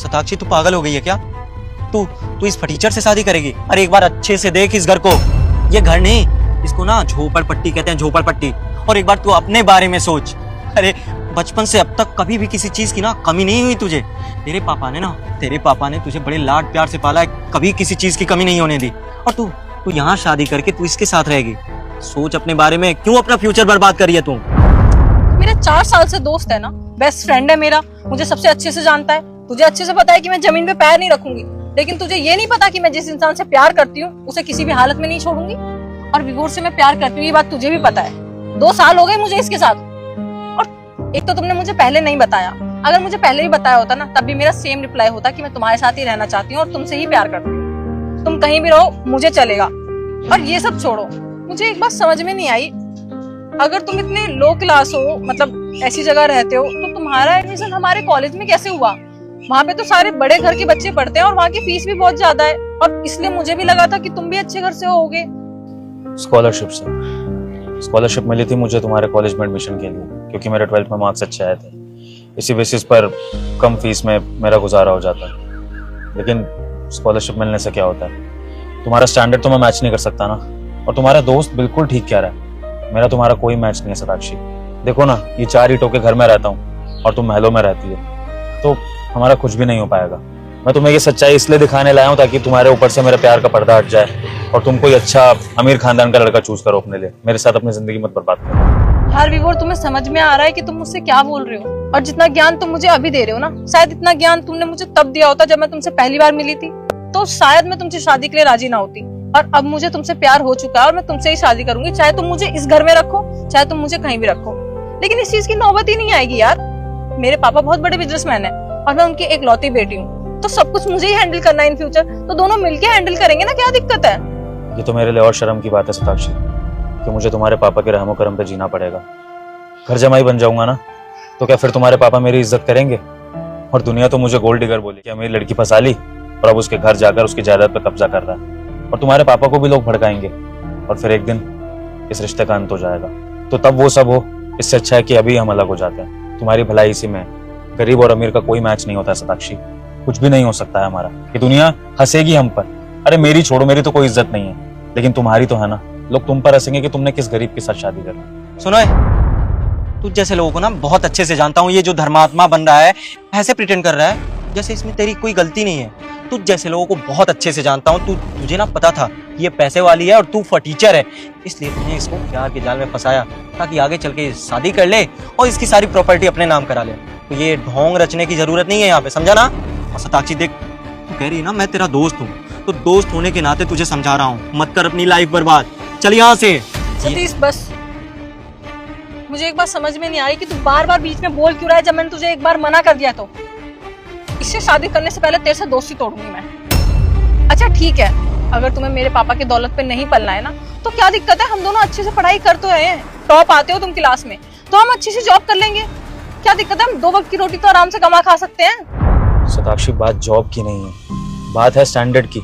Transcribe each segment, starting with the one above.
सताक्षी तू पागल हो गई है क्या? तू इस फटीचर से शादी करेगी? अरे एक बार अच्छे से देख इस घर को, ये घर नहीं, इसको ना झोपड़पट्टी कहते हैं, झोपड़पट्टी। और एक बार तू अपने बारे में सोच। अरे बचपन से अब तक कभी भी किसी चीज की ना कमी नहीं हुई तुझे। तेरे पापा ने तुझे बड़े लाड प्यार से पाला है, कभी किसी चीज की कमी नहीं होने दी। और तू यहाँ शादी करके तू इसके साथ रहेगी? सोच अपने बारे में, क्यों अपना फ्यूचर बर्बाद करी है तू? मेरा 4 साल से दोस्त है ना, बेस्ट फ्रेंड है मेरा, मुझे सबसे अच्छे से जानता है। तुझे अच्छे से पता है कि मैं जमीन पे पैर नहीं रखूंगी, लेकिन तुझे ये नहीं पता कि मैं जिस इंसान से प्यार करती हूँ उसे किसी भी हालत में नहीं छोड़ूंगी। और विभोर से मैं प्यार करती हूँ, ये बात तुझे भी पता है। 2 साल हो गए मुझे इसके साथ। और एक तो तुमने मुझे पहले नहीं बताया, अगर मुझे पहले ही बताया होता ना तब भी मेरा सेम रिप्लाई होता कि मैं तुम्हारे साथ ही रहना चाहती हूँ और तुमसे ही प्यार करती हूँ। तुम कहीं भी रहो मुझे चलेगा। और ये सब छोड़ो, मुझे एक बात समझ में नहीं आई, अगर तुम इतने लो क्लास हो, मतलब ऐसी जगह रहते हो, तो तुम्हारा एडमिशन हमारे कॉलेज में कैसे हुआ? वहाँ पे तो सारे बड़े घर के बच्चे पढ़ते हैं और वहाँ की फीस भी बहुत ज्यादा है। और इसलिए मुझे भी लगा था कि तुम भी अच्छे घर से होगे। स्कॉलरशिप मिली थी मुझे तुम्हारे कॉलेज में एडमिशन के लिए, क्योंकि मेरे 12th में मार्क्स अच्छे आए थे। इसी बेसिस पर कम फीस में मेरा गुजारा हो जाता है। लेकिन स्कॉलरशिप मिलने से क्या होता है? तुम्हारा स्टैंडर्ड तो मैं मैच नहीं कर सकता ना। और तुम्हारा दोस्त बिल्कुल ठीक कह रहा है, मेरा तुम्हारा कोई मैच नहीं है सताक्षी। देखो ना, ये 4 ईंटों के घर में रहता हूँ और तुम महलों में रहती है, तो हमारा कुछ भी नहीं हो पाएगा। मैं तुम्हें ये सच्चाई इसलिए दिखाने लाया हूँ ताकि तुम्हारे ऊपर से मेरे प्यार का पर्दा हट जाए और तुम कोई अच्छा अमीर खानदान का लड़का चूज करो अपने लिए। मेरे साथ अपनी जिंदगी मत बर्बाद करो। यार विभोर, तुम्हें समझ में आ रहा है कि तुम मुझसे क्या बोल रहे हो? और जितना ज्ञान तुम मुझे अभी दे रहे हो ना, शायद इतना ज्ञान तुमने मुझे तब दिया होता जब मैं तुमसे पहली बार मिली थी, तो शायद मैं तुमसे शादी के लिए राजी ना होती। और अब मुझे तुमसे प्यार हो चुका है और मैं तुमसे ही शादी करूंगी, चाहे तुम मुझे इस घर में रखो, चाहे तुम मुझे कहीं भी रखो। लेकिन इस चीज की नौबत ही नहीं आएगी यार। मेरे पापा बहुत बड़े बिजनेसमैन है और मैं उनकी एकलौती बेटी हूँ, तो सब कुछ मुझे ही हैंडल करना है इन फ्यूचर, तो दोनों मिलके हैंडल करेंगे ना, क्या दिक्कत है? ये तो मेरे लिए और शर्म की बात है सताक्षी कि मुझे तुम्हारे पापा के रहमो करम पे जीना पड़ेगा। घर जमाई बन जाऊंगा ना, तो क्या फिर तुम्हारे पापा मेरी इज्जत करेंगे? और दुनिया तो मुझे गोल्ड डिगर बोली कि मेरी लड़की फंसा ली और अब उसके घर जाकर उसकी जायदाद पर कब्जा कर रहा है। और तुम्हारे पापा को भी लोग भड़काएंगे और फिर एक दिन इस रिश्ते का अंत हो जाएगा। तो तब वो सब हो, इससे अच्छा है कि अभी हम अलग हो जाते हैं। तुम्हारी भलाई इसी में है। गरीब और अमीर का कोई मैच नहीं होता है सताक्षी, कुछ भी नहीं हो सकता है हमारा। ये दुनिया हंसेगी हम पर। अरे मेरी छोड़ो, मेरी तो कोई इज्जत नहीं है, लेकिन तुम्हारी तो है ना। लोग तुम पर हंसेंगे कि तुमने किस गरीब के साथ शादी कर ली। सुनो, तू जैसे लोगों को ना बहुत अच्छे से जानता हूँ, ये जो धर्मात्मा बन रहा है, ऐसे प्रिटेंड कर रहा है जैसे इसमें तेरी कोई गलती नहीं है। तू जैसे लोगों को बहुत अच्छे से जानता हूँ, तुझे ना पता था ये पैसे वाली है और तू फटीचर है, इसलिए तूने इसको प्यार के जाल में फंसाया ताकि आगे चल के शादी कर ले और इसकी सारी प्रॉपर्टी अपने नाम करा ले। तो ये ढोंग रचने की जरूरत नहीं है यहाँ पे, समझा ना? और सताक्षी देख, तू कह रही है ना मैं तेरा दोस्त हूँ, तो दोस्त होने के नाते तुझे समझा रहा हूँ, मत कर अपनी लाइफ बर्बाद। चल यहाँ से। सतीश बस, मुझे एक बात समझ में नहीं आ रही कि तू बार बार बीच में बोल क्यों रहा है, जब मैंने तुझे एक बार मना कर दिया तो। इससे शादी करने से पहले तेरे से दोस्ती तोड़ूंगी मैं। अच्छा ठीक है, अगर तुम्हें मेरे पापा की दौलत पे नहीं पलना है ना, तो क्या दिक्कत है? हम दोनों अच्छे से पढ़ाई कर तो रहे हैं, टॉप आते हो तुम क्लास में, तो हम अच्छी सी जॉब कर लेंगे। क्या दिक्कत है? हम 2 वक्त की रोटी तो आराम से कमा खा सकते हैं। सताक्षी, बात जॉब की नहीं है, बात है स्टैंडर्ड की।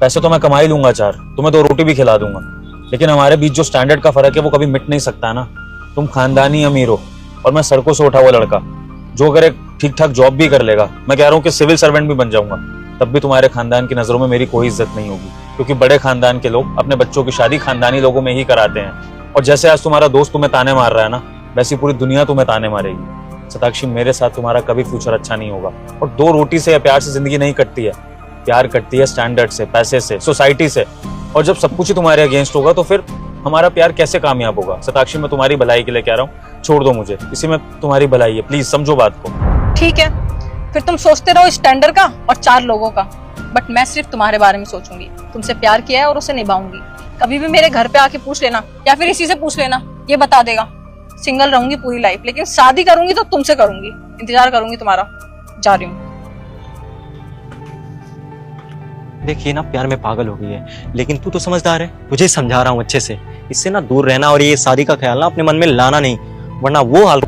पैसे तो मैं कमा ही लूंगा 4, तुम्हें 2 रोटी भी खिला दूंगा, लेकिन हमारे बीच जो स्टैंडर्ड का फर्क है वो कभी मिट नहीं सकता ना। तुम खानदानी अमीर हो और मैं सड़कों से उठा हुआ लड़का जो अगर एक ठीक ठाक जॉब भी कर लेगा, मैं कह रहा हूँ कि सिविल सर्वेंट भी बन जाऊंगा, तब भी तुम्हारे खानदान की नजरों में मेरी कोई इज्जत नहीं होगी, क्योंकि बड़े खानदान के लोग अपने बच्चों की शादी खानदानी लोगों में ही कराते हैं। और जैसे आज तुम्हारा दोस्त तुम्हें ताने मार रहा है ना, वैसी पूरी दुनिया तुम्हें ताने मारेगी। सताक्षी, मेरे साथ तुम्हारा कभी फ्यूचर अच्छा नहीं होगा। और 2 रोटी से या प्यार से जिंदगी नहीं कटती है, प्यार कटती है स्टैंडर्ड से, पैसे से, सोसाइटी से। और जब सब कुछ ही तुम्हारे अगेंस्ट होगा तो फिर हमारा प्यार कैसे कामयाब होगा? सताक्षी, मैं तुम्हारी भलाई के लिए कह रहा हूँ, छोड़ दो मुझे, इसी में तुम्हारी भलाई है, प्लीज समझो बात को। ठीक है, फिर तुम सोचते रहो स्टैंडर्ड का और 4 लोगों का, बट मैं सिर्फ तुम्हारे बारे में सोचूंगी। तुमसे प्यार किया है और उसे निभाऊंगी। कभी भी मेरे घर पे आके पूछ लेना या फिर इसी से पूछ लेना, ये बता देगा। सिंगल रहूंगी पूरी लाइफ, लेकिन शादी करूंगी तो तुमसे करूंगी। इंतजार करूंगी तुम्हारा। जा रही हूँ। देखिए ना, प्यार में पागल हो गई है, लेकिन तू तो समझदार है, तुझे समझा रहा हूँ अच्छे से। इससे ना दूर रहना और ये शादी का ख्याल ना अपने मन में लाना नहीं, वरना वो हाल